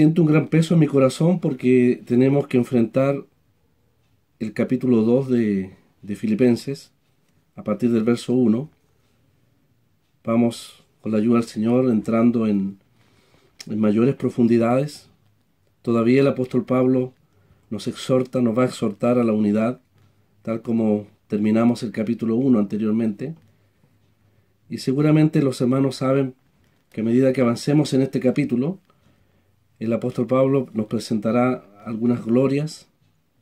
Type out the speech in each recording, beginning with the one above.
Siento un gran peso en mi corazón porque tenemos que enfrentar el capítulo 2 de Filipenses a partir del verso 1. Vamos, con la ayuda del Señor, entrando en mayores profundidades. Todavía el apóstol Pablo nos va a exhortar a la unidad, tal como terminamos el capítulo 1 anteriormente. Y seguramente los hermanos saben que a medida que avancemos en este capítulo, el apóstol Pablo nos presentará algunas glorias,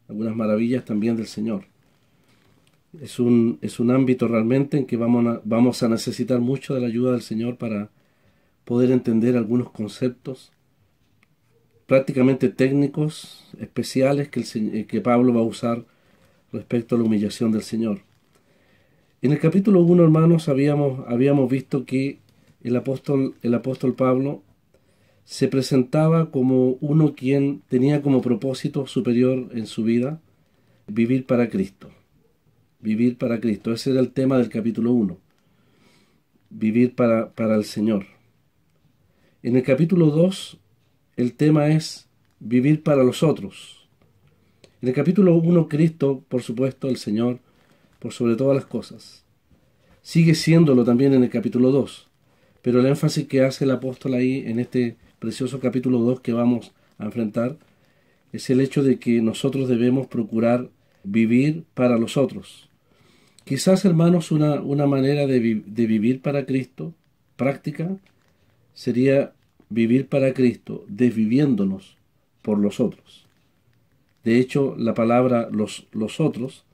algunas maravillas también del Señor. Es un ámbito realmente en que vamos a necesitar mucho de la ayuda del Señor para poder entender algunos conceptos prácticamente técnicos, especiales que Pablo va a usar respecto a la humillación del Señor. En el capítulo 1, hermanos, habíamos visto que el apóstol Pablo se presentaba como uno quien tenía como propósito superior en su vida vivir para Cristo. Vivir para Cristo. Ese era el tema del capítulo 1. Vivir para el Señor. En el capítulo 2, el tema es vivir para los otros. En el capítulo 1, Cristo, por supuesto, el Señor, por sobre todas las cosas. Sigue siéndolo también en el capítulo 2. Pero el énfasis que hace el apóstol ahí, en este precioso capítulo 2 que vamos a enfrentar, es el hecho de que nosotros debemos procurar vivir para los otros. Quizás, hermanos, una manera de vivir para Cristo, práctica, sería vivir para Cristo, desviviéndonos por los otros. De hecho, la palabra los otros,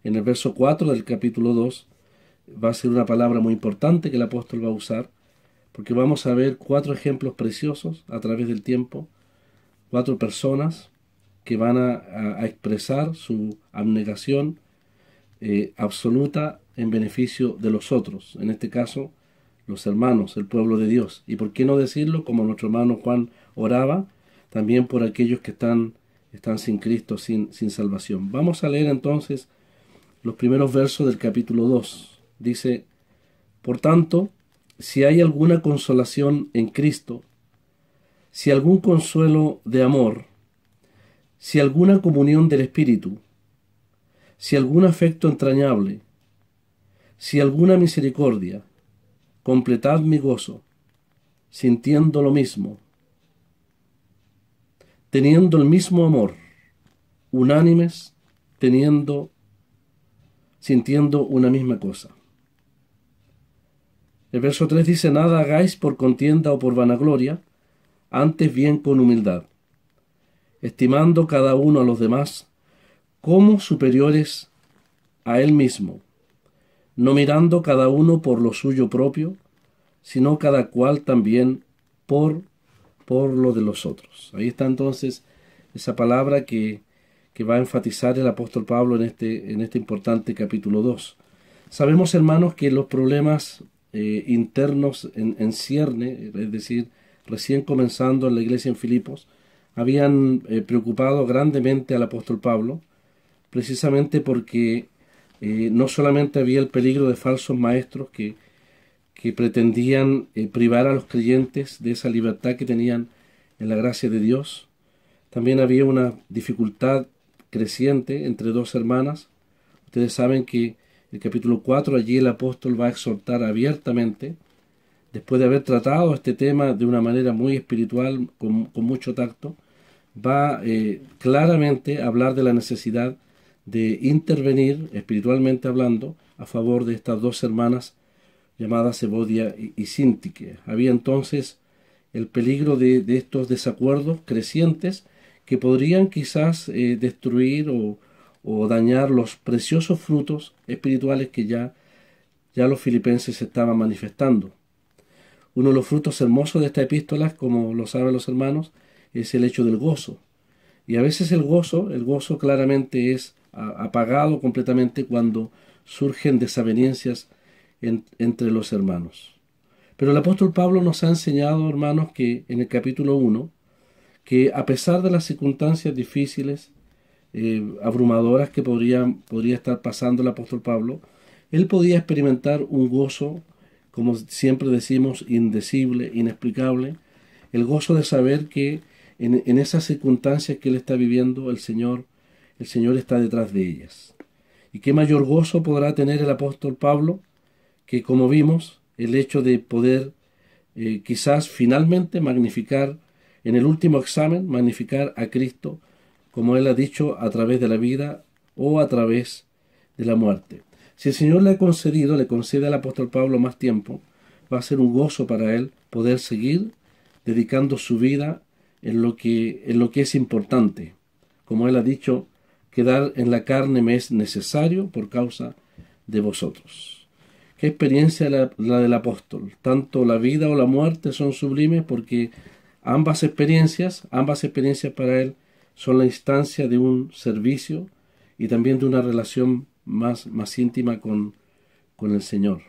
en el verso 4 del capítulo 2, va a ser una palabra muy importante que el apóstol va a usar, porque vamos a ver 4 ejemplos preciosos a través del tiempo, 4 personas que van a expresar su abnegación absoluta en beneficio de los otros, en este caso los hermanos, el pueblo de Dios. Y por qué no decirlo, como nuestro hermano Juan oraba, también por aquellos que están sin Cristo, sin salvación. Vamos a leer entonces los primeros versos del capítulo 2. Dice: por tanto, si hay alguna consolación en Cristo, si algún consuelo de amor, si alguna comunión del Espíritu, si algún afecto entrañable, si alguna misericordia, completad mi gozo, sintiendo lo mismo, teniendo el mismo amor, unánimes, sintiendo una misma cosa. El verso 3 dice: nada hagáis por contienda o por vanagloria, antes bien con humildad, estimando cada uno a los demás como superiores a él mismo, no mirando cada uno por lo suyo propio, sino cada cual también por lo de los otros. Ahí está entonces esa palabra que va a enfatizar el apóstol Pablo en este importante capítulo 2. Sabemos, hermanos, que los problemas internos en cierne, es decir, recién comenzando en la iglesia en Filipos, habían preocupado grandemente al apóstol Pablo, precisamente porque no solamente había el peligro de falsos maestros que pretendían privar a los creyentes de esa libertad que tenían en la gracia de Dios, también había una dificultad creciente entre dos hermanas. Ustedes saben que el capítulo 4, allí el apóstol va a exhortar abiertamente, después de haber tratado este tema de una manera muy espiritual, con mucho tacto, va claramente a hablar de la necesidad de intervenir, espiritualmente hablando, a favor de estas dos hermanas llamadas Evodia y Síntique. Había entonces el peligro de estos desacuerdos crecientes que podrían quizás destruir o dañar los preciosos frutos espirituales que ya los filipenses estaban manifestando. Uno de los frutos hermosos de esta epístola, como lo saben los hermanos, es el hecho del gozo. Y a veces el gozo claramente es apagado completamente cuando surgen desavenencias entre los hermanos. Pero el apóstol Pablo nos ha enseñado, hermanos, que en el capítulo 1, que a pesar de las circunstancias difíciles, abrumadoras que podría estar pasando el apóstol Pablo, él podía experimentar un gozo, como siempre decimos, indecible, inexplicable, el gozo de saber que en esas circunstancias que él está viviendo, el Señor está detrás de ellas. ¿Y qué mayor gozo podrá tener el apóstol Pablo que, como vimos, el hecho de poder quizás finalmente magnificar, en el último examen, magnificar a Cristo, como él ha dicho, a través de la vida o a través de la muerte? Si el Señor le concede al apóstol Pablo más tiempo, va a ser un gozo para él poder seguir dedicando su vida en lo que es importante. Como él ha dicho, quedar en la carne me es necesario por causa de vosotros. Qué experiencia la del apóstol. Tanto la vida o la muerte son sublimes porque ambas experiencias para él son la instancia de un servicio y también de una relación más íntima con el Señor.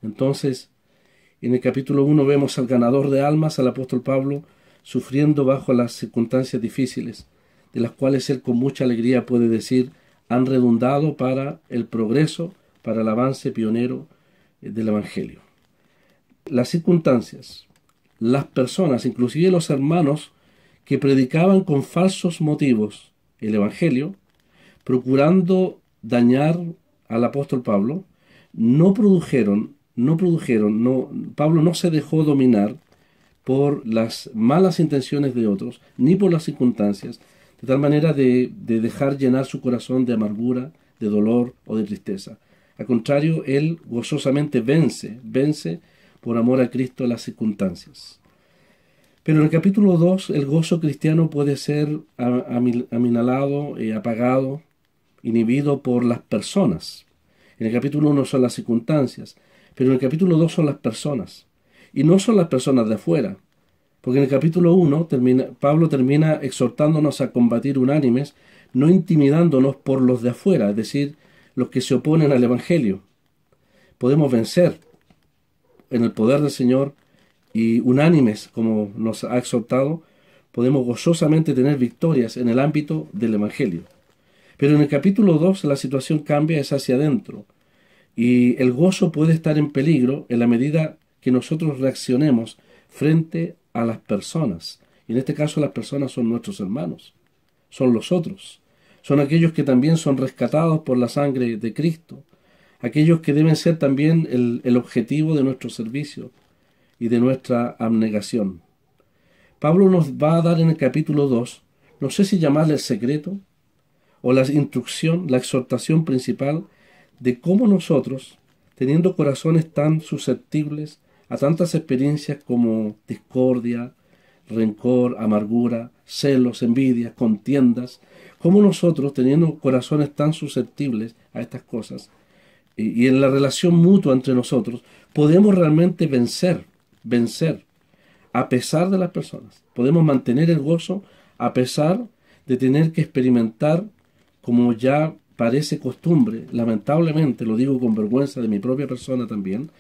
Entonces, en el capítulo 1 vemos al ganador de almas, al apóstol Pablo, sufriendo bajo las circunstancias difíciles, de las cuales él con mucha alegría puede decir han redundado para el progreso, para el avance pionero del Evangelio. Las circunstancias, las personas, inclusive los hermanos que predicaban con falsos motivos el Evangelio, procurando dañar al apóstol Pablo, Pablo no se dejó dominar por las malas intenciones de otros, ni por las circunstancias, de tal manera de dejar llenar su corazón de amargura, de dolor o de tristeza. Al contrario, él gozosamente vence por amor a Cristo las circunstancias. Pero en el capítulo 2 el gozo cristiano puede ser aminalado, apagado, inhibido por las personas. En el capítulo 1 son las circunstancias, pero en el capítulo 2 son las personas. Y no son las personas de afuera, porque en el capítulo 1 Pablo termina exhortándonos a combatir unánimes, no intimidándonos por los de afuera, es decir, los que se oponen al Evangelio. Podemos vencer en el poder del Señor y unánimes, como nos ha exhortado, podemos gozosamente tener victorias en el ámbito del Evangelio. Pero en el capítulo 2 la situación cambia, es hacia adentro, y el gozo puede estar en peligro en la medida que nosotros reaccionemos frente a las personas. Y en este caso las personas son nuestros hermanos, son los otros, son aquellos que también son rescatados por la sangre de Cristo, aquellos que deben ser también el objetivo de nuestro servicio y de nuestra abnegación. Pablo nos va a dar en el capítulo 2, no sé si llamarle el secreto o la instrucción, la exhortación principal de cómo nosotros, teniendo corazones tan susceptibles a tantas experiencias como discordia, rencor, amargura, celos, envidias, contiendas, cómo nosotros, teniendo corazones tan susceptibles a estas cosas, y en la relación mutua entre nosotros, podemos realmente vencer, a pesar de las personas. Podemos mantener el gozo a pesar de tener que experimentar, como ya parece costumbre, lamentablemente, lo digo con vergüenza de mi propia persona también,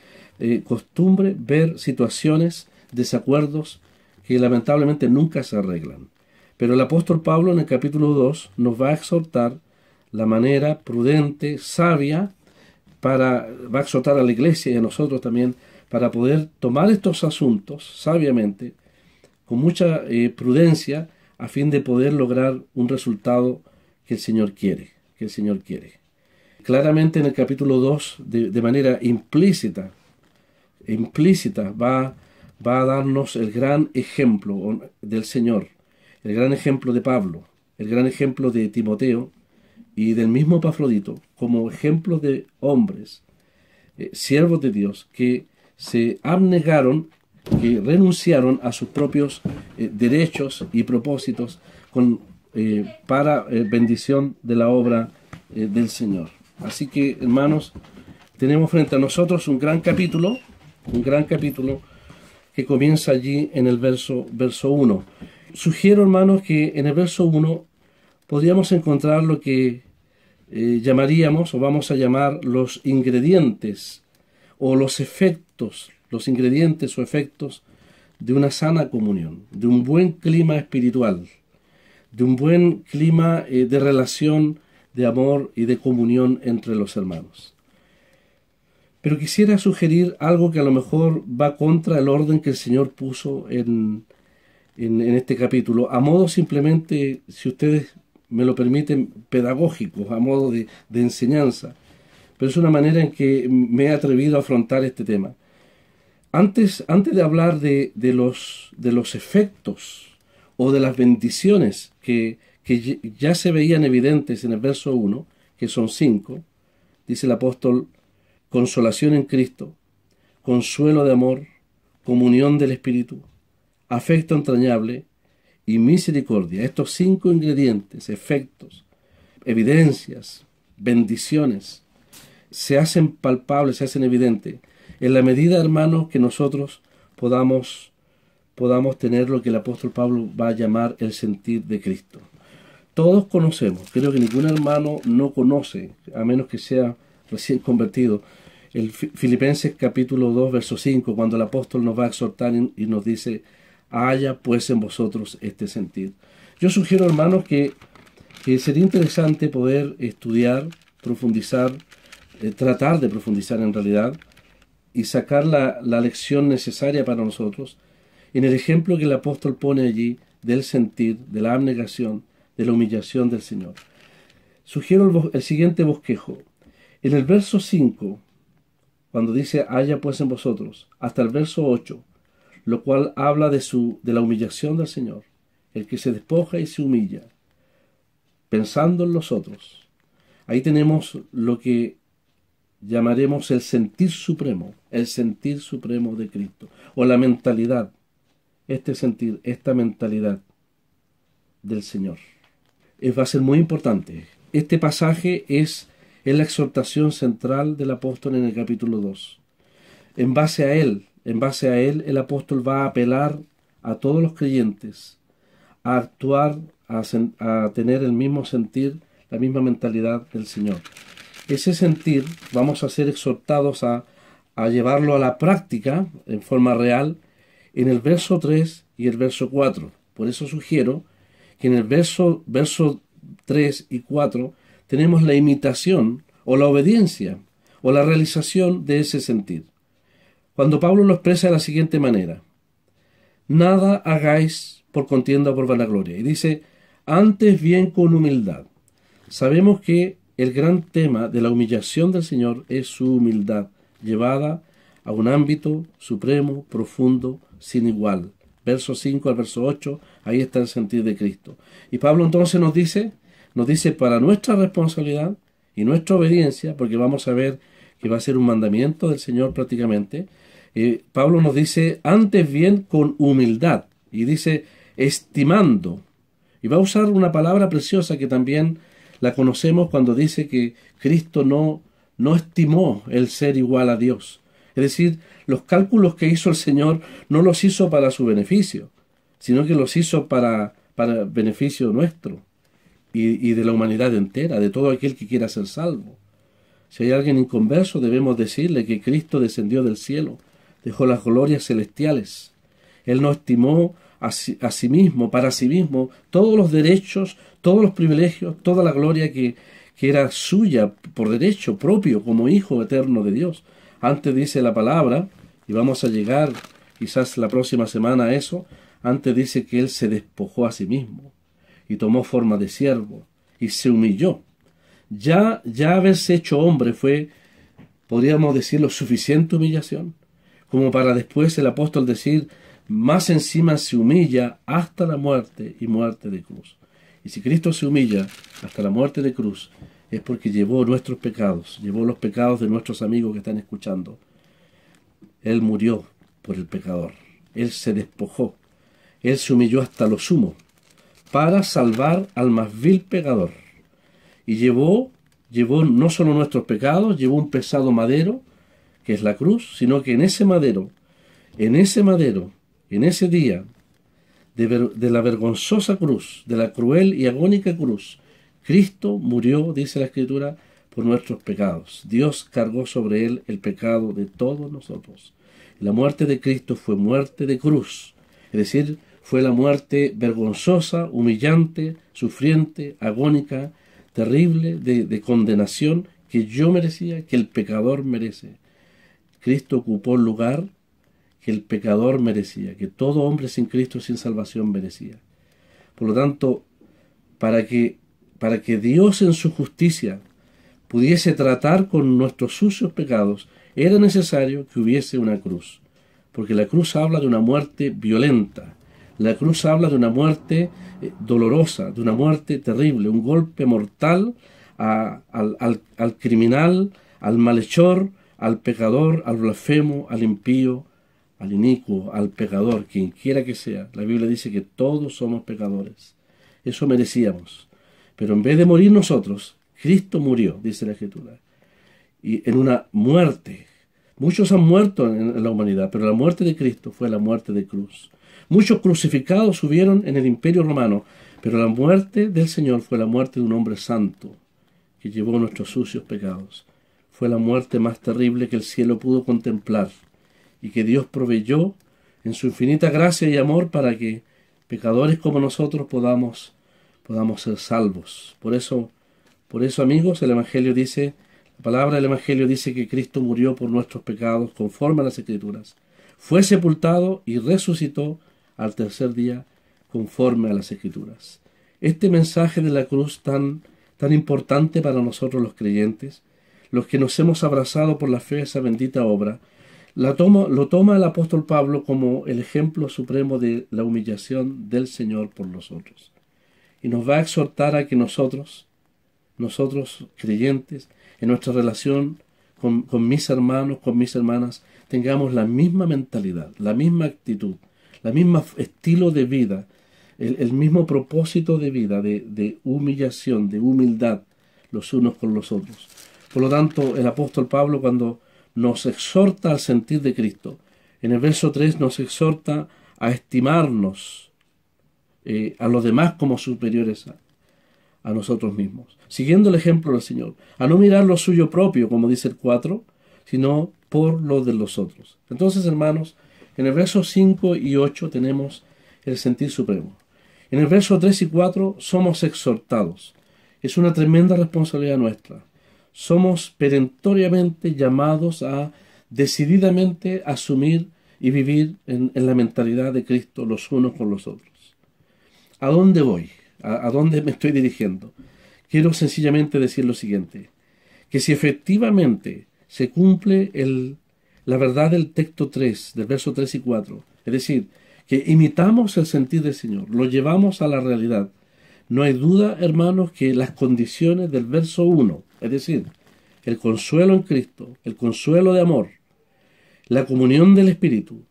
costumbre ver situaciones, desacuerdos que lamentablemente nunca se arreglan. Pero el apóstol Pablo en el capítulo 2 nos va a exhortar la manera prudente, sabia, va a exhortar a la iglesia y a nosotros también para poder tomar estos asuntos sabiamente, con mucha prudencia, a fin de poder lograr un resultado que el Señor quiere. Claramente en el capítulo 2, de manera implícita, va a darnos el gran ejemplo del Señor, el gran ejemplo de Pablo, el gran ejemplo de Timoteo y del mismo Epafrodito, como ejemplos de hombres, siervos de Dios, que se abnegaron, que renunciaron a sus propios derechos y propósitos para bendición de la obra del Señor. Así que, hermanos, tenemos frente a nosotros un gran capítulo que comienza allí en el verso 1. Sugiero, hermanos, que en el verso 1 podríamos encontrar lo que llamaríamos, o vamos a llamar, los ingredientes o los ingredientes o efectos de una sana comunión, de un buen clima espiritual, de un buen clima de relación, de amor y de comunión entre los hermanos. Pero quisiera sugerir algo que a lo mejor va contra el orden que el Señor puso en en este capítulo, a modo simplemente, si ustedes me lo permiten, pedagógico, a modo de enseñanza. Pero es una manera en que me he atrevido a afrontar este tema. Antes de hablar de los efectos o de las bendiciones que ya se veían evidentes en el verso 1, que son 5, dice el apóstol: consolación en Cristo, consuelo de amor, comunión del Espíritu, afecto entrañable y misericordia. Estos 5 ingredientes, efectos, evidencias, bendiciones, se hacen palpables, se hacen evidentes, en la medida, hermanos, que nosotros podamos tener lo que el apóstol Pablo va a llamar el sentir de Cristo. Todos conocemos, creo que ningún hermano no conoce, a menos que sea recién convertido, el Filipenses capítulo 2, verso 5, cuando el apóstol nos va a exhortar y nos dice: haya pues en vosotros este sentir. Yo sugiero, hermanos, que sería interesante poder estudiar, profundizar, tratar de profundizar en realidad, y sacar la lección necesaria para nosotros en el ejemplo que el apóstol pone allí del sentir, de la abnegación, de la humillación del Señor. Sugiero el siguiente bosquejo. En el verso 5, cuando dice haya pues en vosotros, hasta el verso 8, lo cual habla de la humillación del Señor, el que se despoja y se humilla, pensando en los otros. Ahí tenemos lo que llamaremos el sentir supremo de Cristo, o la mentalidad, este sentir, esta mentalidad del Señor. Va a ser muy importante. Este pasaje es la exhortación central del apóstol en el capítulo 2. En base a él, el apóstol va a apelar a todos los creyentes a actuar, a tener el mismo sentir, la misma mentalidad del Señor. Ese sentir vamos a ser exhortados a llevarlo a la práctica en forma real en el verso 3 y el verso 4. Por eso sugiero que en el verso 3 y 4 tenemos la imitación o la obediencia o la realización de ese sentir. Cuando Pablo lo expresa de la siguiente manera: nada hagáis por contienda o por vanagloria. Y dice: antes bien con humildad. Sabemos que el gran tema de la humillación del Señor es su humildad, llevada a un ámbito supremo, profundo, sin igual. Verso 5 al verso 8, ahí está el sentir de Cristo. Y Pablo entonces nos dice para nuestra responsabilidad y nuestra obediencia, porque vamos a ver que va a ser un mandamiento del Señor prácticamente, Pablo nos dice: antes bien con humildad, y dice estimando, y va a usar una palabra preciosa que también la conocemos cuando dice que Cristo no estimó el ser igual a Dios. Es decir, los cálculos que hizo el Señor no los hizo para su beneficio, sino que los hizo para beneficio nuestro y de la humanidad entera, de todo aquel que quiera ser salvo. Si hay alguien inconverso, debemos decirle que Cristo descendió del cielo, dejó las glorias celestiales. Él no estimó a sí mismo, para sí mismo, todos los derechos, todos los privilegios, toda la gloria que era suya por derecho propio como Hijo eterno de Dios. Antes dice la palabra, y vamos a llegar quizás la próxima semana a eso, antes dice que Él se despojó a sí mismo y tomó forma de siervo y se humilló. Ya haberse hecho hombre fue, podríamos decirlo, suficiente humillación, como para después el apóstol decir: más encima se humilla hasta la muerte y muerte de cruz. Y si Cristo se humilla hasta la muerte de cruz, es porque llevó nuestros pecados, llevó los pecados de nuestros amigos que están escuchando. Él murió por el pecador, Él se despojó, Él se humilló hasta lo sumo para salvar al más vil pecador. Y llevó no solo nuestros pecados, llevó un pesado madero, que es la cruz, sino que en ese madero, en ese día de la vergonzosa cruz, de la cruel y agónica cruz, Cristo murió, dice la Escritura, por nuestros pecados. Dios cargó sobre él el pecado de todos nosotros. La muerte de Cristo fue muerte de cruz, es decir, fue la muerte vergonzosa, humillante, sufriente, agónica, terrible, de condenación que yo merecía, que el pecador merece. Cristo ocupó el lugar que el pecador merecía, que todo hombre sin Cristo, sin salvación merecía. Por lo tanto, para que Dios en su justicia pudiese tratar con nuestros sucios pecados, era necesario que hubiese una cruz. Porque la cruz habla de una muerte violenta, la cruz habla de una muerte dolorosa, de una muerte terrible, un golpe mortal al criminal, al malhechor, al pecador, al blasfemo, al impío, al inicuo, al pecador, quien quiera que sea. La Biblia dice que todos somos pecadores. Eso merecíamos. Pero en vez de morir nosotros, Cristo murió, dice la Escritura. Y en una muerte. Muchos han muerto en la humanidad, pero la muerte de Cristo fue la muerte de cruz. Muchos crucificados hubieron en el Imperio Romano, pero la muerte del Señor fue la muerte de un hombre santo que llevó nuestros sucios pecados. Fue la muerte más terrible que el cielo pudo contemplar y que Dios proveyó en su infinita gracia y amor para que pecadores como nosotros podamos ser salvos. Por eso, amigos, el Evangelio dice, la palabra del Evangelio dice que Cristo murió por nuestros pecados conforme a las Escrituras. Fue sepultado y resucitó al tercer día conforme a las Escrituras. Este mensaje de la cruz tan importante para nosotros los creyentes, los que nos hemos abrazado por la fe a esa bendita obra, lo toma el apóstol Pablo como el ejemplo supremo de la humillación del Señor por nosotros. Y nos va a exhortar a que nosotros creyentes, en nuestra relación con mis hermanos, con mis hermanas, tengamos la misma mentalidad, la misma actitud, la misma estilo de vida, el mismo propósito de vida, de humillación, de humildad los unos con los otros. Por lo tanto, el apóstol Pablo, cuando nos exhorta al sentir de Cristo, en el verso 3 nos exhorta a estimarnos a los demás como superiores a nosotros mismos, siguiendo el ejemplo del Señor, a no mirar lo suyo propio, como dice el 4, sino por lo de los otros. Entonces, hermanos, en el verso 5 y 8 tenemos el sentir supremo. En el verso 3 y 4 somos exhortados. Es una tremenda responsabilidad nuestra. Somos perentoriamente llamados a decididamente asumir y vivir en la mentalidad de Cristo los unos con los otros. ¿A dónde voy? ¿A dónde me estoy dirigiendo? Quiero sencillamente decir lo siguiente, que si efectivamente se cumple la verdad del texto 3, del verso 3 y 4, es decir, que imitamos el sentir del Señor, lo llevamos a la realidad, no hay duda, hermanos, que las condiciones del verso 1, es decir, el consuelo en Cristo, el consuelo de amor, la comunión del Espíritu,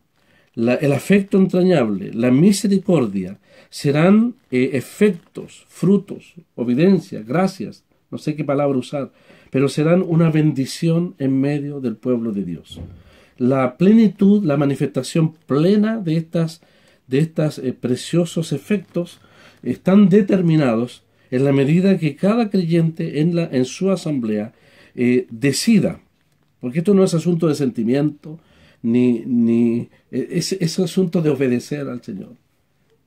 el afecto entrañable, la misericordia, serán efectos, frutos, evidencias, gracias, no sé qué palabra usar, pero serán una bendición en medio del pueblo de Dios. La plenitud, la manifestación plena de estos preciosos efectos están determinados en la medida que cada creyente en su asamblea decida, porque esto no es asunto de sentimiento, es asunto de obedecer al Señor,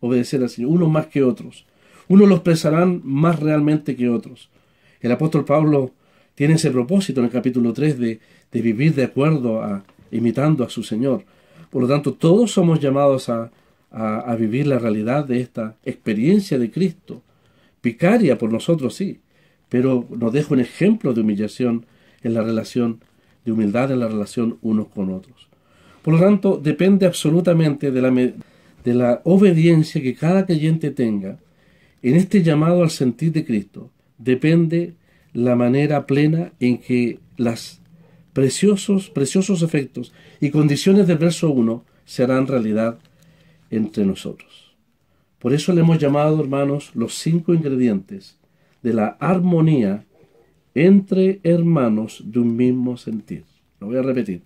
unos más que otros. Unos lo expresarán más realmente que otros. El apóstol Pablo tiene ese propósito en el capítulo 3 de vivir de acuerdo imitando a su Señor. Por lo tanto, todos somos llamados a vivir la realidad de esta experiencia de Cristo, vicaria por nosotros, sí, pero nos deja un ejemplo de humillación en la relación, de humildad en la relación unos con otros. Por lo tanto, depende absolutamente de la obediencia que cada creyente tenga en este llamado al sentir de Cristo. Depende la manera plena en que los preciosos efectos y condiciones del verso 1 serán realidad entre nosotros. Por eso le hemos llamado, hermanos, los 5 ingredientes de la armonía entre hermanos de un mismo sentir. Lo voy a repetir.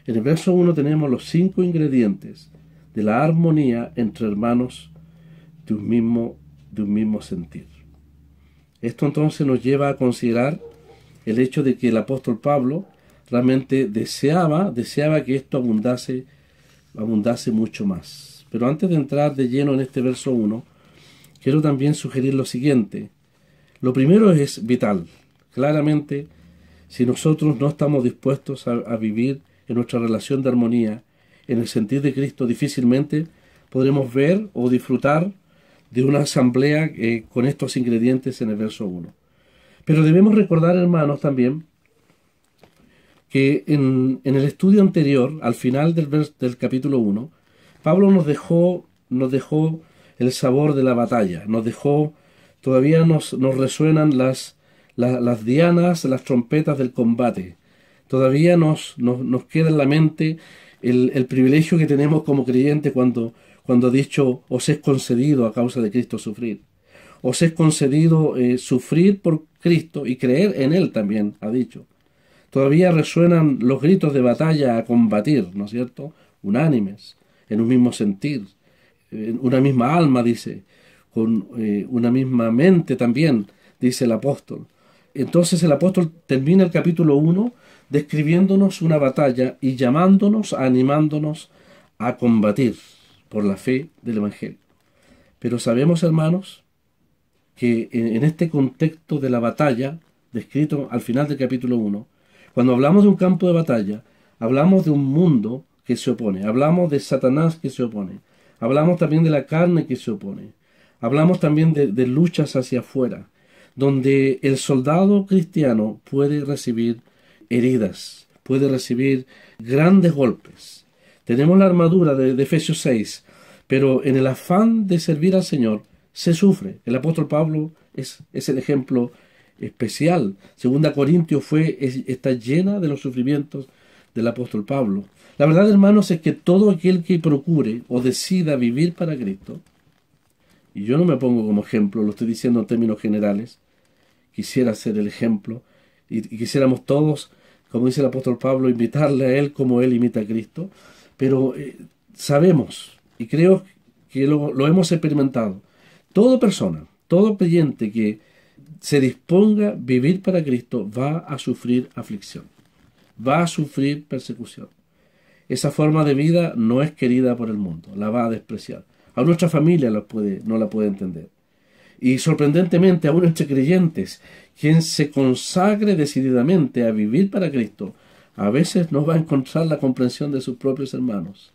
En el verso 1 tenemos los 5 ingredientes de la armonía entre hermanos de un mismo sentir. Esto entonces nos lleva a considerar el hecho de que el apóstol Pablo realmente deseaba que esto abundase mucho más. Pero antes de entrar de lleno en este verso 1, quiero también sugerir lo siguiente. Lo primero es vital. Claramente, si nosotros no estamos dispuestos a vivir en nuestra relación de armonía, en el sentir de Cristo, difícilmente podremos ver o disfrutar de una asamblea con estos ingredientes en el verso 1. Pero debemos recordar, hermanos, también que en el estudio anterior, al final del capítulo 1, Pablo nos dejó el sabor de la batalla, todavía nos resuenan las dianas, las trompetas del combate. Todavía nos queda en la mente el privilegio que tenemos como creyentes cuando ha dicho, os es concedido a causa de Cristo sufrir. Os es concedido sufrir por Cristo y creer en Él también, ha dicho. Todavía resuenan los gritos de batalla a combatir, ¿no es cierto? Unánimes, en un mismo sentir, en una misma alma, dice, con una misma mente también, dice el apóstol. Entonces el apóstol termina el capítulo 1 describiéndonos una batalla y llamándonos, animándonos a combatir por la fe del Evangelio. Pero sabemos, hermanos, que en este contexto de la batalla, descrito al final del capítulo 1, cuando hablamos de un campo de batalla, hablamos de un mundo que se opone, hablamos de Satanás que se opone, hablamos también de la carne que se opone, hablamos también de luchas hacia afuera, donde el soldado cristiano puede recibir heridas, puede recibir grandes golpes. Tenemos la armadura de Efesios 6, pero en el afán de servir al Señor se sufre. El apóstol Pablo es el ejemplo especial. Segunda Corintios está llena de los sufrimientos del apóstol Pablo. La verdad, hermanos, es que todo aquel que procure o decida vivir para Cristo, y yo no me pongo como ejemplo, lo estoy diciendo en términos generales, quisiera ser el ejemplo, y quisiéramos todos, como dice el apóstol Pablo, imitarle a Él como Él imita a Cristo, pero sabemos, y creo que lo hemos experimentado, toda persona, todo creyente que se disponga a vivir para Cristo va a sufrir aflicción, va a sufrir persecución. Esa forma de vida no es querida por el mundo, la va a despreciar. A nuestra familia no la puede entender. Y sorprendentemente, aún entre creyentes, quien se consagre decididamente a vivir para Cristo, a veces no va a encontrar la comprensión de sus propios hermanos.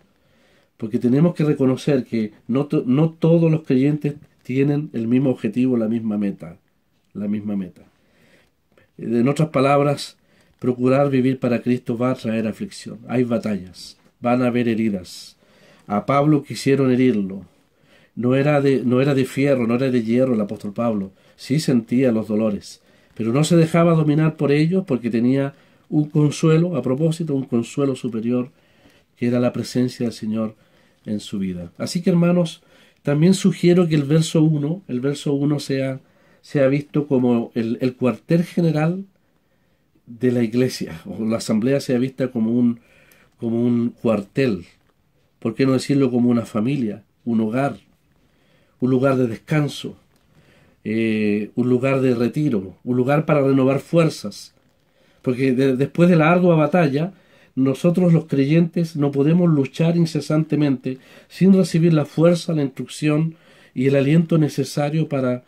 Porque tenemos que reconocer que no todos los creyentes tienen el mismo objetivo, la misma meta. En otras palabras, procurar vivir para Cristo va a traer aflicción. Hay batallas, van a haber heridas. A Pablo quisieron herirlo. No era de fierro, no era de hierro el apóstol Pablo. Sí sentía los dolores, pero no se dejaba dominar por ellos porque tenía un consuelo, a propósito, un consuelo superior, que era la presencia del Señor en su vida. Así que, hermanos, también sugiero que el verso 1 sea visto como el cuartel general de la iglesia, o la asamblea sea vista como un cuartel, ¿por qué no decirlo como una familia, un hogar, un lugar de descanso, un lugar de retiro, un lugar para renovar fuerzas? Porque después de la ardua batalla, nosotros los creyentes no podemos luchar incesantemente sin recibir la fuerza, la instrucción y el aliento necesario para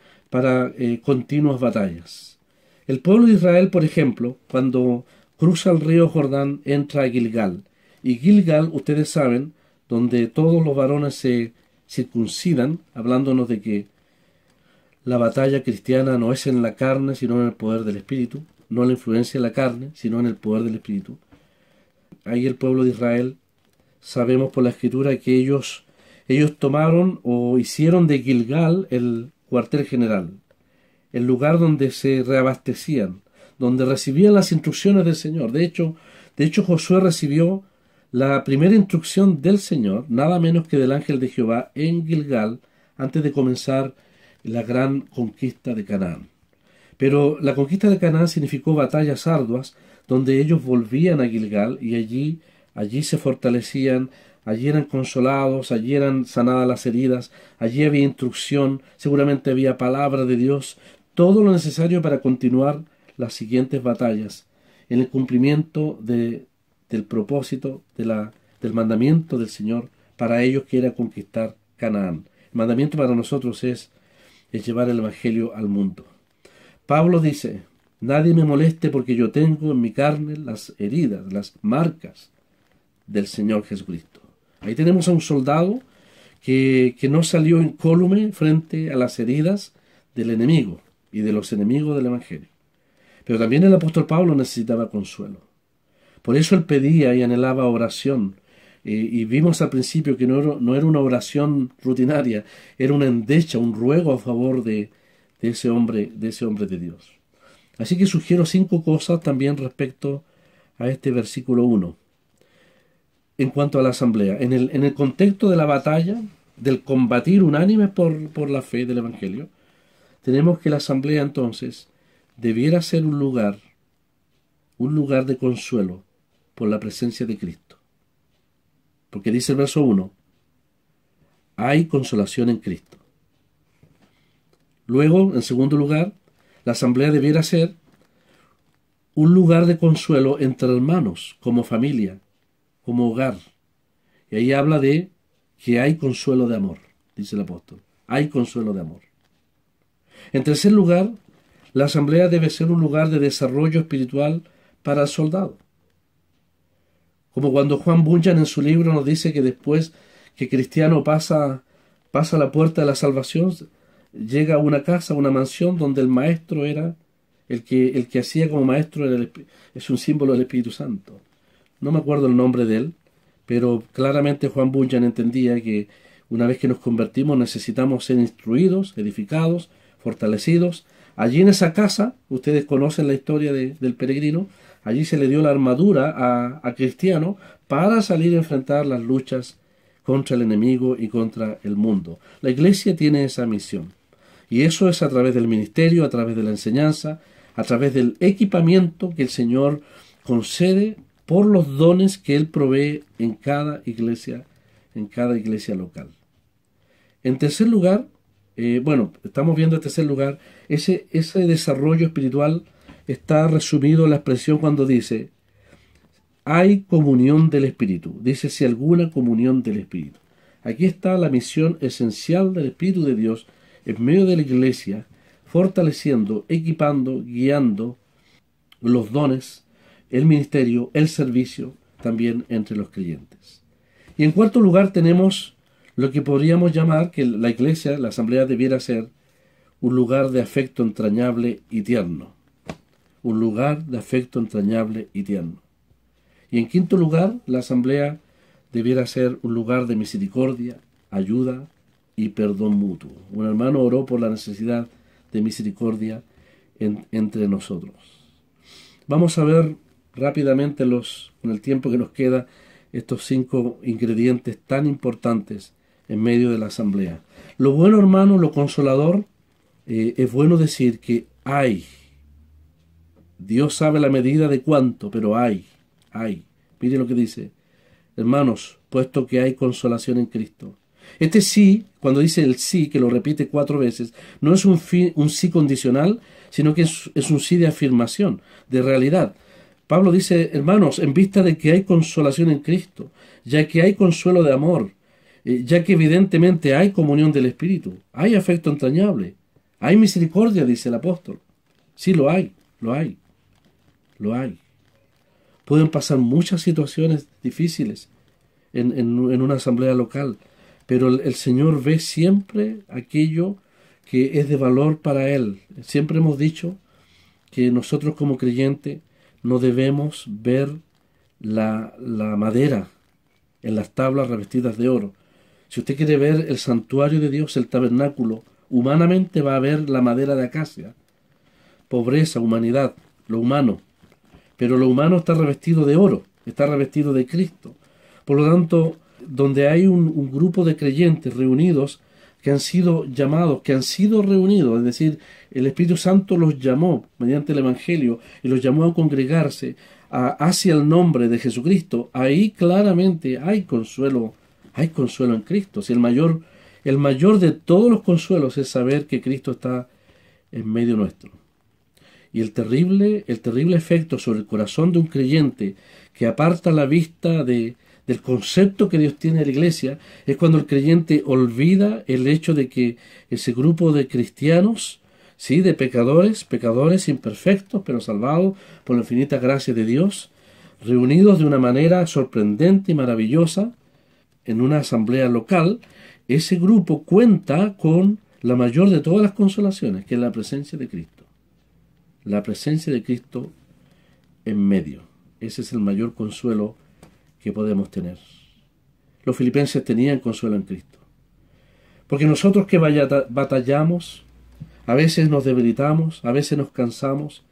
continuas batallas. El pueblo de Israel, por ejemplo, cuando cruza el río Jordán, entra a Gilgal. Y Gilgal, ustedes saben, donde todos los varones se circuncidan, hablándonos de que la batalla cristiana no es en la carne, sino en el poder del Espíritu, no en la influencia de la carne, sino en el poder del Espíritu. Ahí el pueblo de Israel, sabemos por la Escritura que ellos tomaron o hicieron de Gilgal el cuartel general, el lugar donde se reabastecían, donde recibían las instrucciones del Señor. De hecho, Josué recibió la primera instrucción del Señor, nada menos que del ángel de Jehová, en Gilgal, antes de comenzar la gran conquista de Canaán. Pero la conquista de Canaán significó batallas arduas, donde ellos volvían a Gilgal y allí se fortalecían, allí eran consolados, allí eran sanadas las heridas, allí había instrucción, seguramente había palabra de Dios, todo lo necesario para continuar las siguientes batallas, en el cumplimiento del propósito, del mandamiento del Señor para ellos, que era conquistar Canaán. El mandamiento para nosotros es llevar el Evangelio al mundo. Pablo dice: nadie me moleste porque yo tengo en mi carne las heridas, las marcas del Señor Jesucristo. Ahí tenemos a un soldado que no salió incólume frente a las heridas del enemigo y de los enemigos del Evangelio. Pero también el apóstol Pablo necesitaba consuelo. Por eso él pedía y anhelaba oración. Y vimos al principio que no era una oración rutinaria, era una endecha, un ruego a favor de ese hombre de Dios. Así que sugiero 5 cosas también respecto a este versículo 1. En cuanto a la asamblea, en el contexto de la batalla, del combatir unánime por la fe del Evangelio, tenemos que la asamblea entonces debiera ser un lugar de consuelo por la presencia de Cristo. Porque dice el verso 1, hay consolación en Cristo. Luego, en segundo lugar, la asamblea debiera ser un lugar de consuelo entre hermanos, como familia, como hogar. Y ahí habla de que hay consuelo de amor, dice el apóstol. Hay consuelo de amor. En tercer lugar, la asamblea debe ser un lugar de desarrollo espiritual para el soldado. Como cuando Juan Bunyan en su libro nos dice que después que Cristiano pasa la puerta de la salvación, llega a una casa, a una mansión donde el maestro era, el que hacía como maestro es un símbolo del Espíritu Santo. No me acuerdo el nombre de él, pero claramente Juan Bunyan entendía que una vez que nos convertimos necesitamos ser instruidos, edificados, fortalecidos. Allí en esa casa, ustedes conocen la historia del peregrino, allí se le dio la armadura a Cristiano para salir a enfrentar las luchas contra el enemigo y contra el mundo. La iglesia tiene esa misión. Y eso es a través del ministerio, a través de la enseñanza, a través del equipamiento que el Señor concede por los dones que Él provee en cada iglesia local. En tercer lugar, estamos viendo en tercer lugar, ese desarrollo espiritual está resumido en la expresión cuando dice, hay comunión del Espíritu. Dice, si alguna comunión del Espíritu. Aquí está la misión esencial del Espíritu de Dios en medio de la iglesia, fortaleciendo, equipando, guiando los dones, el ministerio, el servicio, también entre los creyentes. Y en cuarto lugar tenemos lo que podríamos llamar que la iglesia, la asamblea, debiera ser un lugar de afecto entrañable y tierno. Un lugar de afecto entrañable y tierno. Y en quinto lugar, la asamblea debiera ser un lugar de misericordia, ayuda y perdón mutuo. Un hermano oró por la necesidad de misericordia entre nosotros. Vamos a ver rápidamente en el tiempo que nos queda estos 5 ingredientes tan importantes en medio de la asamblea. Lo bueno, hermano, lo consolador, es bueno decir que hay. Dios sabe la medida de cuánto, pero hay. Mire lo que dice. Hermanos, puesto que hay consolación en Cristo. Este sí, cuando dice el sí, que lo repite 4 veces, no es un sí condicional, sino que es un sí de afirmación, de realidad. Pablo dice, hermanos, en vista de que hay consolación en Cristo, ya que hay consuelo de amor, ya que evidentemente hay comunión del Espíritu, hay afecto entrañable, hay misericordia, dice el apóstol. Sí, lo hay. Pueden pasar muchas situaciones difíciles en una asamblea local, pero el Señor ve siempre aquello que es de valor para Él. Siempre hemos dicho que nosotros como creyentes no debemos ver la madera en las tablas revestidas de oro. Si usted quiere ver el santuario de Dios, el tabernáculo, humanamente va a ver la madera de acacia. Pobreza, humanidad, lo humano. Pero lo humano está revestido de oro, está revestido de Cristo. Por lo tanto, donde hay un grupo de creyentes reunidos que han sido llamados, que han sido reunidos, es decir, el Espíritu Santo los llamó mediante el Evangelio y los llamó a congregarse hacia el nombre de Jesucristo, ahí claramente hay consuelo en Cristo. Si el mayor de todos los consuelos es saber que Cristo está en medio nuestro. Y el terrible efecto sobre el corazón de un creyente que aparta la vista del concepto que Dios tiene de la iglesia es cuando el creyente olvida el hecho de que ese grupo de cristianos, sí, de pecadores imperfectos, pero salvados por la infinita gracia de Dios, reunidos de una manera sorprendente y maravillosa, en una asamblea local, ese grupo cuenta con la mayor de todas las consolaciones, que es la presencia de Cristo. La presencia de Cristo en medio. Ese es el mayor consuelo que podemos tener. Los filipenses tenían consuelo en Cristo. Porque nosotros que batallamos, a veces nos debilitamos, a veces nos cansamos,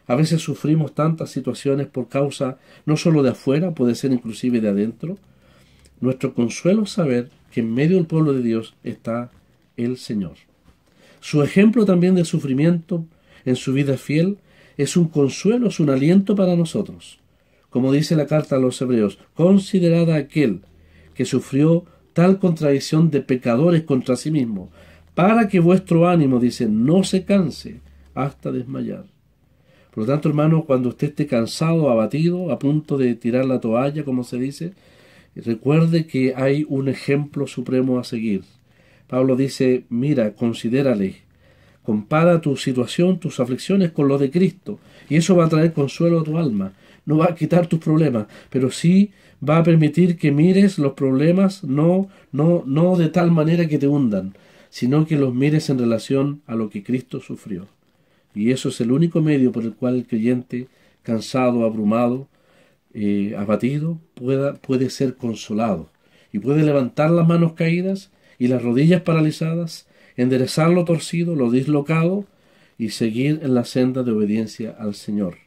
a veces sufrimos tantas situaciones por causa no solo de afuera, puede ser inclusive de adentro. Nuestro consuelo es saber que en medio del pueblo de Dios está el Señor. Su ejemplo también de sufrimiento en su vida fiel es un consuelo, es un aliento para nosotros. Como dice la carta a los Hebreos, considerad a aquel que sufrió tal contradicción de pecadores contra sí mismo, para que vuestro ánimo, dice, no se canse hasta desmayar. Por lo tanto, hermano, cuando usted esté cansado, abatido, a punto de tirar la toalla, como se dice, recuerde que hay un ejemplo supremo a seguir. Pablo dice, mira, considérale, compara tu situación, tus aflicciones con lo de Cristo, y eso va a traer consuelo a tu alma. No va a quitar tus problemas, pero sí va a permitir que mires los problemas no de tal manera que te hundan, sino que los mires en relación a lo que Cristo sufrió. Y eso es el único medio por el cual el creyente, cansado, abrumado, abatido, puede ser consolado. Y puede levantar las manos caídas y las rodillas paralizadas, enderezar lo torcido, lo dislocado, y seguir en la senda de obediencia al Señor.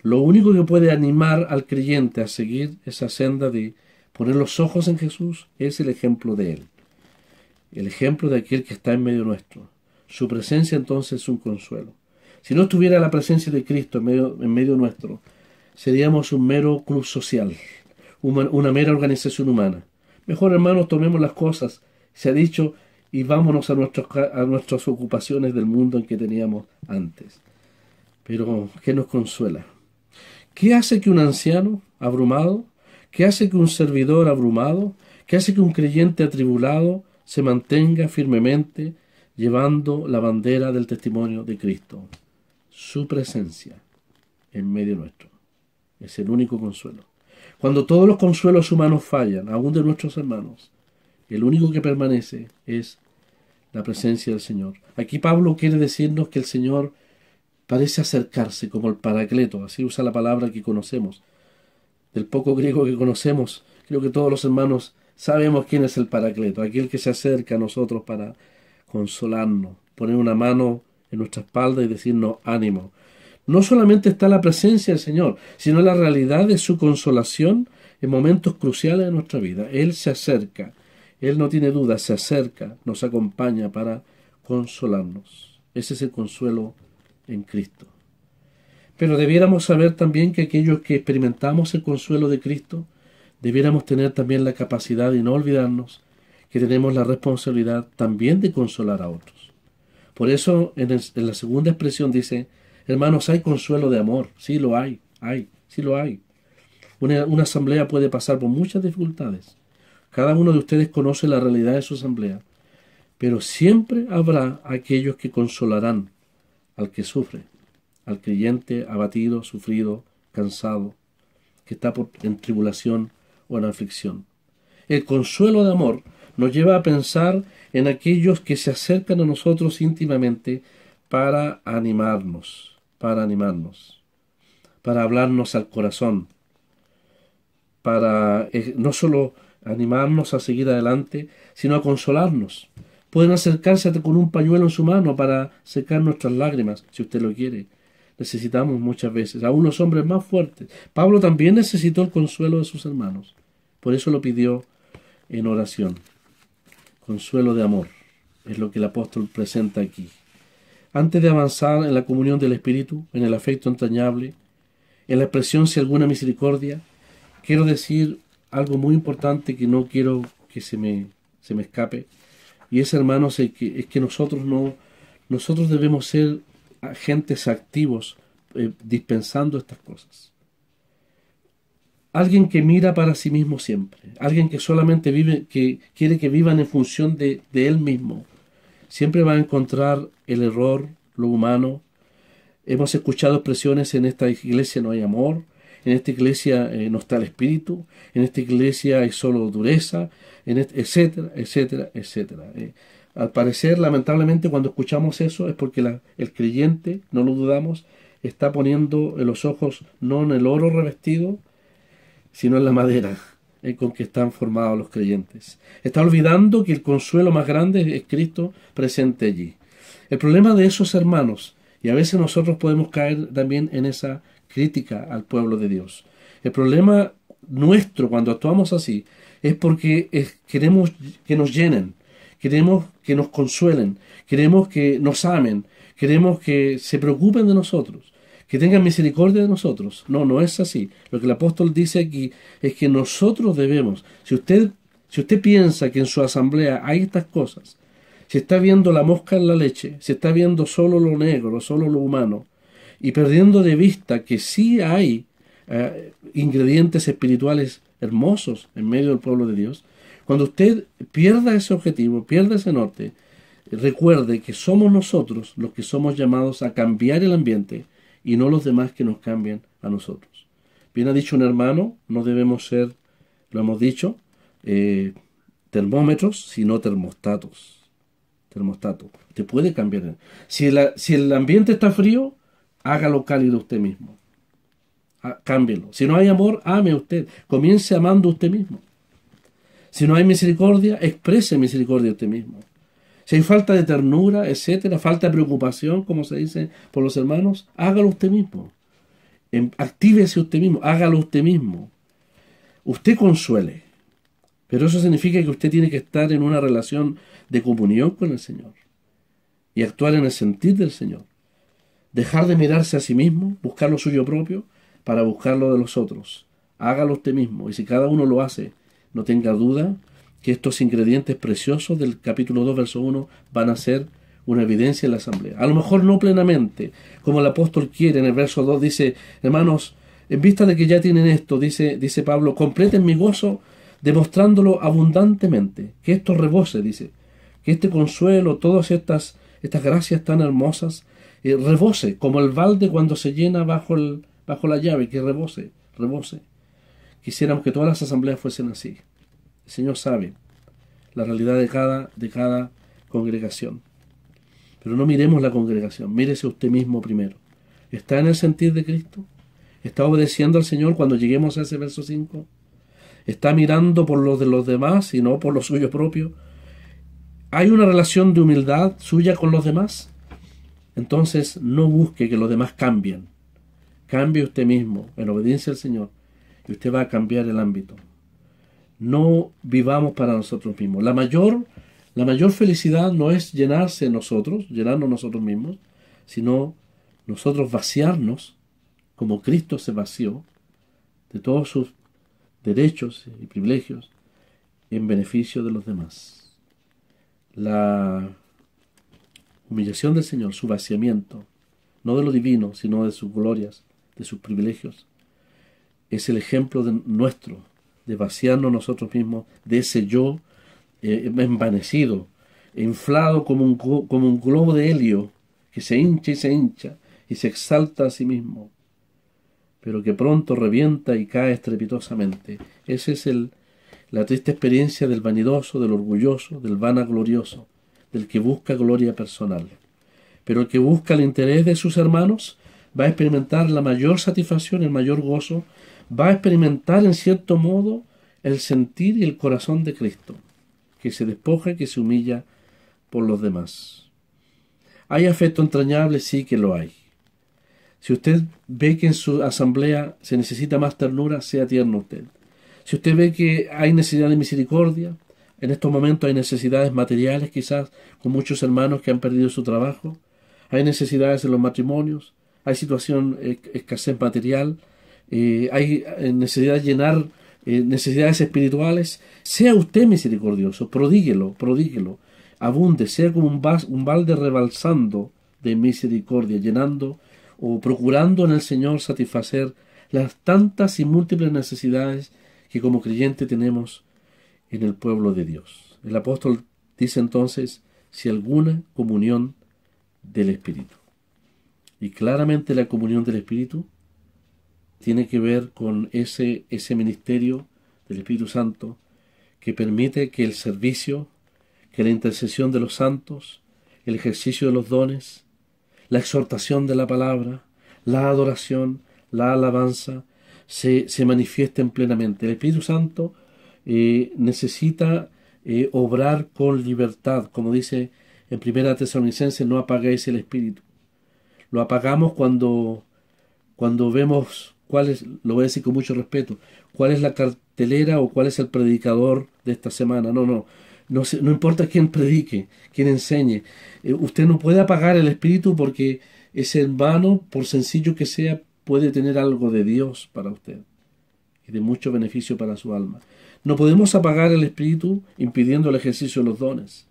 Lo único que puede animar al creyente a seguir esa senda de poner los ojos en Jesús es el ejemplo de Él. El ejemplo de aquel que está en medio nuestro. Su presencia entonces es un consuelo. Si no estuviera la presencia de Cristo en medio nuestro, seríamos un mero club social, una mera organización humana. Mejor, hermanos, tomemos las cosas, se ha dicho, y vámonos a nuestras ocupaciones del mundo en que teníamos antes. Pero, ¿qué nos consuela? ¿Qué hace que un anciano abrumado? ¿Qué hace que un servidor abrumado? ¿Qué hace que un creyente atribulado se mantenga firmemente llevando la bandera del testimonio de Cristo? Su presencia en medio nuestro. Es el único consuelo. Cuando todos los consuelos humanos fallan, aún de nuestros hermanos, el único que permanece es la presencia del Señor. Aquí Pablo quiere decirnos que el Señor parece acercarse como el Paracleto, así usa la palabra que conocemos. Del poco griego que conocemos, creo que todos los hermanos sabemos quién es el Paracleto, aquel que se acerca a nosotros para consolarnos, poner una mano en nuestra espalda y decirnos ánimo. No solamente está la presencia del Señor, sino la realidad de su consolación en momentos cruciales de nuestra vida. Él se acerca, Él no tiene duda, se acerca, nos acompaña para consolarnos. Ese es el consuelo en Cristo. Pero debiéramos saber también que aquellos que experimentamos el consuelo de Cristo, debiéramos tener también la capacidad de no olvidarnos que tenemos la responsabilidad también de consolar a otros. Por eso en la segunda expresión dice, hermanos, hay consuelo de amor. Sí lo hay, sí lo hay. Una asamblea puede pasar por muchas dificultades. Cada uno de ustedes conoce la realidad de su asamblea. Pero siempre habrá aquellos que consolarán al que sufre, al creyente abatido, sufrido, cansado, que está en tribulación o en aflicción. El consuelo de amor nos lleva a pensar en aquellos que se acercan a nosotros íntimamente para animarnos, para hablarnos al corazón, para no solo animarnos a seguir adelante, sino a consolarnos. Pueden acercarse con un pañuelo en su mano para secar nuestras lágrimas, si usted lo quiere. Necesitamos muchas veces, aún los hombres más fuertes. Pablo también necesitó el consuelo de sus hermanos. Por eso lo pidió en oración. Consuelo de amor es lo que el apóstol presenta aquí. Antes de avanzar en la comunión del Espíritu, en el afecto entrañable, en la expresión si alguna misericordia, quiero decir algo muy importante que no quiero que se me escape. Y es, hermanos, es que nosotros debemos ser agentes activos dispensando estas cosas. Alguien que mira para sí mismo siempre, alguien que solamente vive, que quiere que vivan en función de él mismo, siempre va a encontrar el error, lo humano. Hemos escuchado expresiones en esta iglesia: no hay amor, en esta iglesia no está el Espíritu, en esta iglesia hay solo dureza, etcétera, etcétera, etcétera. Al parecer, lamentablemente, cuando escuchamos eso es porque el creyente, no lo dudamos, está poniendo los ojos no en el oro revestido, sino en la madera con que están formados los creyentes. Está olvidando que el consuelo más grande es Cristo presente allí. El problema de esos hermanos, y a veces nosotros podemos caer también en esa crítica al pueblo de Dios. El problema nuestro cuando actuamos así es porque queremos que nos llenen, queremos que nos consuelen, queremos que nos amen, queremos que se preocupen de nosotros, que tengan misericordia de nosotros. No, no es así. Lo que el apóstol dice aquí es que nosotros debemos, si usted piensa que en su asamblea hay estas cosas, si está viendo la mosca en la leche, si está viendo solo lo negro, solo lo humano, y perdiendo de vista que sí hay ingredientes espirituales hermosos en medio del pueblo de Dios, cuando usted pierda ese objetivo, pierda ese norte, recuerde que somos nosotros los que somos llamados a cambiar el ambiente y no los demás que nos cambian a nosotros. Bien ha dicho un hermano, no debemos ser, lo hemos dicho, termómetros, sino termostatos. Termostato. Usted puede cambiar. Si el ambiente está frío, hágalo cálido usted mismo. Cámbielo. Si no hay amor, ame usted. Comience amando usted mismo. Si no hay misericordia, exprese misericordia usted mismo. Si hay falta de ternura, etcétera, falta de preocupación, como se dice por los hermanos, hágalo usted mismo. Actívese usted mismo, hágalo usted mismo. Usted consuele. Pero eso significa que usted tiene que estar en una relación de comunión con el Señor y actuar en el sentir del Señor. Dejar de mirarse a sí mismo, buscar lo suyo propio para buscar lo de los otros. Hágalo usted mismo, y si cada uno lo hace, no tenga duda que estos ingredientes preciosos del capítulo 2, verso 1 van a ser una evidencia en la asamblea. A lo mejor no plenamente, como el apóstol quiere. En el verso 2 dice: hermanos, en vista de que ya tienen esto, dice Pablo, completen mi gozo demostrándolo abundantemente, que esto rebose, dice, que este consuelo, todas estas gracias tan hermosas, rebose, como el balde cuando se llena bajo la llave, que rebose. Quisiéramos que todas las asambleas fuesen así. El Señor sabe la realidad de cada congregación. Pero no miremos la congregación, mírese usted mismo primero. ¿Está en el sentir de Cristo? ¿Está obedeciendo al Señor cuando lleguemos a ese verso 5? ¿Está mirando por los de los demás y no por lo suyo propio? ¿Hay una relación de humildad suya con los demás? Entonces no busque que los demás cambien. Cambie usted mismo en obediencia al Señor y usted va a cambiar el ámbito. No vivamos para nosotros mismos. La mayor felicidad no es llenarnos nosotros mismos, sino nosotros vaciarnos como Cristo se vació de todos sus derechos y privilegios en beneficio de los demás. La humillación del Señor, su vaciamiento, no de lo divino, sino de sus glorias, de sus privilegios, es el ejemplo nuestro, de vaciarnos nosotros mismos de ese yo envanecido, inflado como un globo de helio, que se hincha y se exalta a sí mismo, pero que pronto revienta y cae estrepitosamente. Esa es la triste experiencia del vanidoso, del orgulloso, del vanaglorioso, del que busca gloria personal. Pero el que busca el interés de sus hermanos va a experimentar la mayor satisfacción, el mayor gozo, va a experimentar en cierto modo el sentir y el corazón de Cristo, que se despoja y que se humilla por los demás. ¿Hay afecto entrañable? Sí que lo hay. Si usted ve que en su asamblea se necesita más ternura, sea tierno usted. Si usted ve que hay necesidad de misericordia, en estos momentos hay necesidades materiales, quizás con muchos hermanos que han perdido su trabajo, hay necesidades en los matrimonios, hay escasez material, hay necesidad de llenar necesidades espirituales, sea usted misericordioso, prodíguelo, abunde, sea como un balde rebalsando de misericordia, llenando o procurando en el Señor satisfacer las tantas y múltiples necesidades que como creyente tenemos en el pueblo de Dios. El apóstol dice entonces, si alguna comunión del Espíritu. Y claramente la comunión del Espíritu tiene que ver con ese ministerio del Espíritu Santo que permite que el servicio, que la intercesión de los santos, el ejercicio de los dones, la exhortación de la palabra, la adoración, la alabanza, se manifiesten plenamente. El Espíritu Santo necesita obrar con libertad, como dice en 1 Tesalonicenses, no apaguéis el Espíritu. Lo apagamos cuando vemos cuál es, lo voy a decir con mucho respeto, cuál es la cartelera o cuál es el predicador de esta semana. No importa quién predique, quién enseñe. Usted no puede apagar el Espíritu porque ese hermano, por sencillo que sea, puede tener algo de Dios para usted y de mucho beneficio para su alma. No podemos apagar el Espíritu impidiendo el ejercicio de los dones.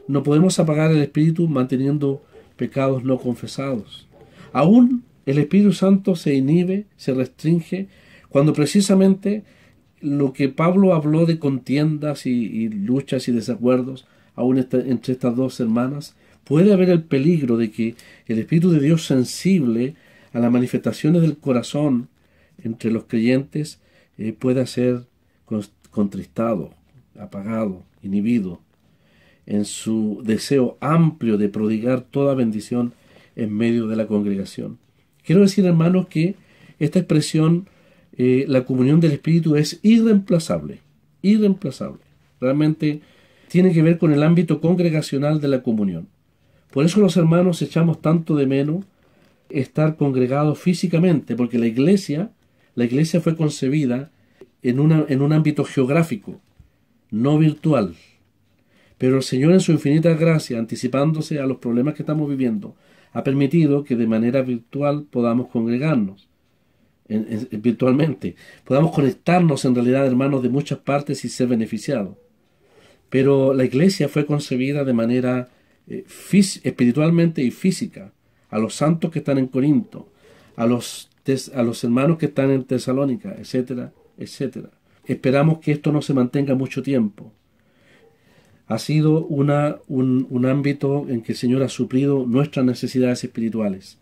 No podemos apagar el Espíritu manteniendo pecados no confesados. Aún el Espíritu Santo se inhibe, se restringe, cuando precisamente lo que Pablo habló de contiendas y luchas y desacuerdos, aún entre estas dos hermanas, puede haber el peligro de que el Espíritu de Dios, sensible a las manifestaciones del corazón entre los creyentes, pueda ser contristado, apagado, inhibido en su deseo amplio de prodigar toda bendición en medio de la congregación. Quiero decir, hermanos, que esta expresión, la comunión del Espíritu, es irreemplazable, irreemplazable. Realmente tiene que ver con el ámbito congregacional de la comunión. Por eso los hermanos echamos tanto de menos estar congregados físicamente, porque la iglesia fue concebida en un ámbito geográfico, no virtual. Pero el Señor, en su infinita gracia, anticipándose a los problemas que estamos viviendo, ha permitido que de manera virtual podamos congregarnos, virtualmente. Podamos conectarnos en realidad, hermanos, de muchas partes y ser beneficiados. Pero la iglesia fue concebida de manera espiritualmente y física, a los santos que están en Corinto, a los hermanos que están en Tesalónica, etcétera, etcétera. Esperamos que esto no se mantenga mucho tiempo. Ha sido un ámbito en que el Señor ha suplido nuestras necesidades espirituales.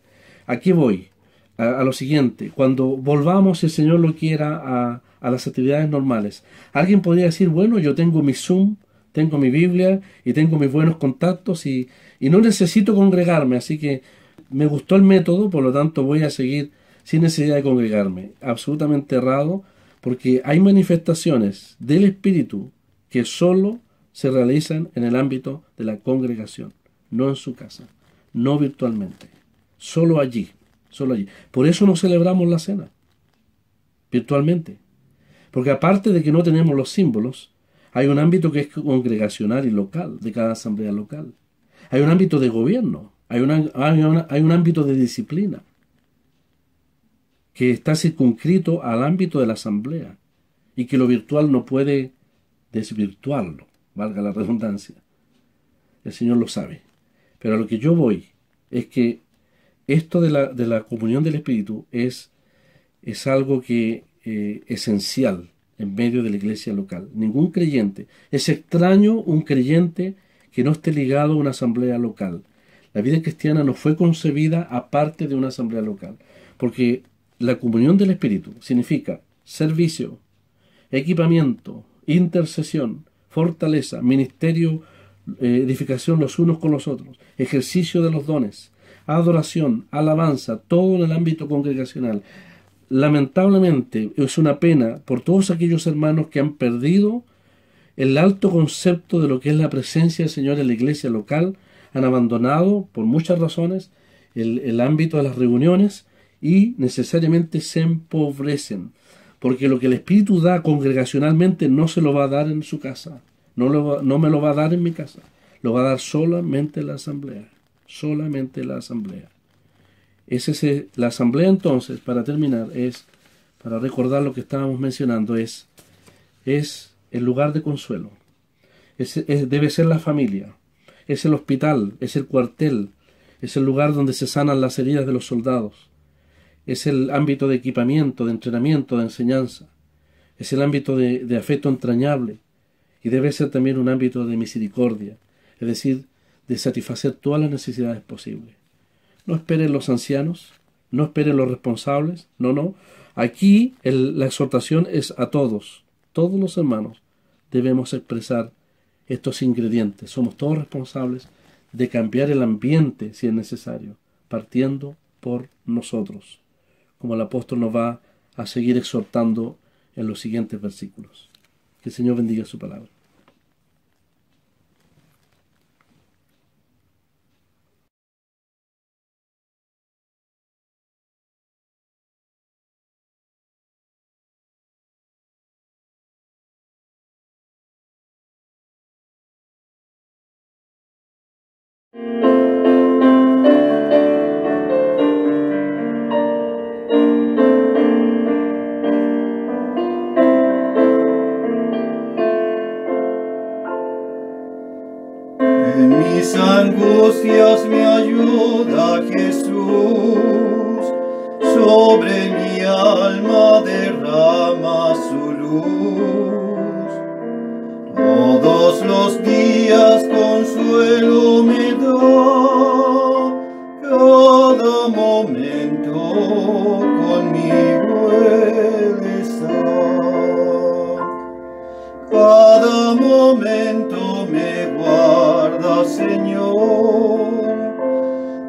Aquí voy, a lo siguiente. Cuando volvamos, si el Señor lo quiera, a las actividades normales, alguien podría decir, bueno, yo tengo mi Zoom, tengo mi Biblia y tengo mis buenos contactos y no necesito congregarme, así que me gustó el método, por lo tanto voy a seguir sin necesidad de congregarme. Absolutamente errado, porque hay manifestaciones del Espíritu que solo se realizan en el ámbito de la congregación, no en su casa, no virtualmente, solo allí, solo allí. Por eso no celebramos la cena virtualmente, porque aparte de que no tenemos los símbolos, hay un ámbito que es congregacional y local, de cada asamblea local. Hay un ámbito de gobierno, hay un ámbito de disciplina que está circunscrito al ámbito de la asamblea y que lo virtual no puede desvirtuarlo, valga la redundancia. El Señor lo sabe. Pero a lo que yo voy es que esto de la comunión del Espíritu es algo que esencial en medio de la iglesia local. Ningún creyente. Es extraño un creyente que no esté ligado a una asamblea local. La vida cristiana no fue concebida aparte de una asamblea local. Porque la comunión del Espíritu significa servicio, equipamiento, intercesión, fortaleza, ministerio, edificación los unos con los otros, ejercicio de los dones, adoración, alabanza, todo en el ámbito congregacional. Lamentablemente es una pena por todos aquellos hermanos que han perdido el alto concepto de lo que es la presencia del Señor en la iglesia local, han abandonado por muchas razones el ámbito de las reuniones y necesariamente se empobrecen, porque lo que el Espíritu da congregacionalmente no se lo va a dar en su casa, no me lo va a dar en mi casa, lo va a dar solamente la asamblea, solamente la asamblea. La asamblea entonces, para terminar, para recordar lo que estábamos mencionando, es el lugar de consuelo, debe ser la familia, es el hospital, es el cuartel, es el lugar donde se sanan las heridas de los soldados, es el ámbito de equipamiento, de entrenamiento, de enseñanza, es el ámbito de afecto entrañable y debe ser también un ámbito de misericordia, es decir, de satisfacer todas las necesidades posibles. No esperen los ancianos, No esperen los responsables, no, no. Aquí la exhortación es a todos los hermanos. Debemos expresar estos ingredientes. Somos todos responsables de cambiar el ambiente si es necesario, partiendo por nosotros, como el apóstol nos va a seguir exhortando en los siguientes versículos. Que el Señor bendiga su palabra. En mis angustias me ayuda Jesús, sobre mi alma derrama su luz. Todos los días consuelo me da, cada momento conmigo Él está. Cada momento me guarda, Señor,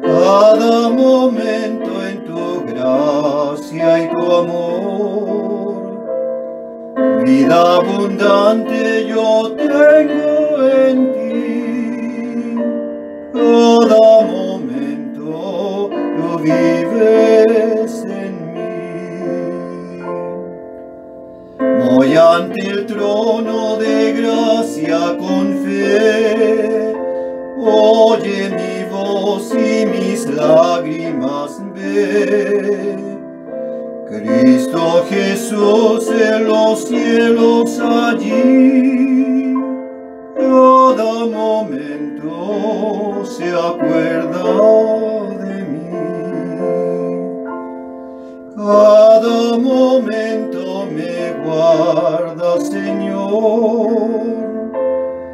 cada momento en tu gracia y tu amor. Vida abundante yo tengo en ti, cada momento tú vives en mí. Voy ante el trono de gracia con fe, oye mi voz y mis lágrimas ve. Cristo Jesús en los cielos allí, cada momento se acuerda de mí. Cada momento me guarda, Señor,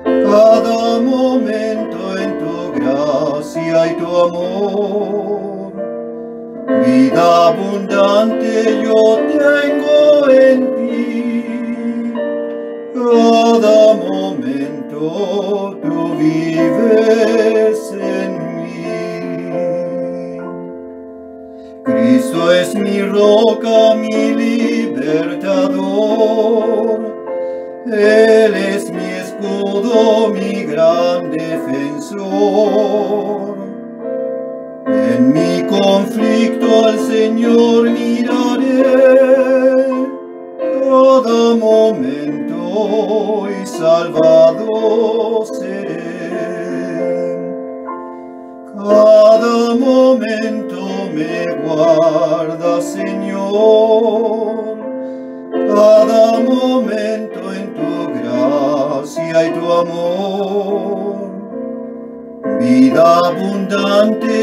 cada momento en tu gracia y tu amor. Vida abundante yo tengo en ti, cada momento tú vives en mí. Cristo es mi roca, mi libertador, Él es mi escudo, mi gran defensor. En mi conflicto al Señor miraré, cada momento y salvado seré. Cada momento me guarda, Señor, cada momento en tu gracia y tu amor. Vida abundante